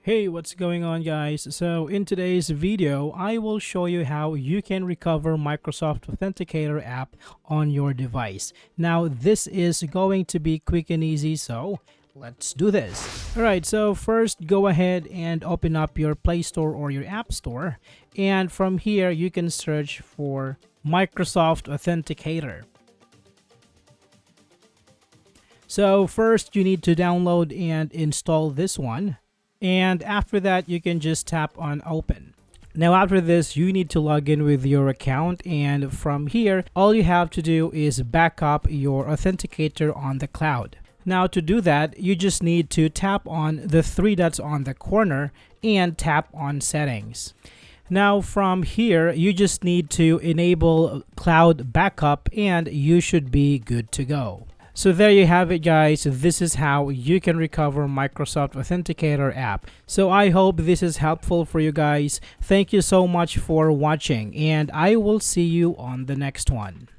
Hey, what's going on, guys? So in today's video, I will show you how you can recover Microsoft Authenticator app on your device. Now, this is going to be quick and easy, so let's do this. All right, so first go ahead and open up your Play Store or your App Store. And from here, you can search for Microsoft Authenticator. So first, you need to download and install this one. And after that, you can just tap on open. Now after this, you need to log in with your account, and from here all you have to do is back up your authenticator on the cloud. Now to do that, you just need to tap on the three dots on the corner and tap on settings. Now from here, you just need to enable cloud backup and you should be good to go. So there you have it, guys. This is how you can recover Microsoft Authenticator app. So I hope this is helpful for you guys. Thank you so much for watching, and I will see you on the next one.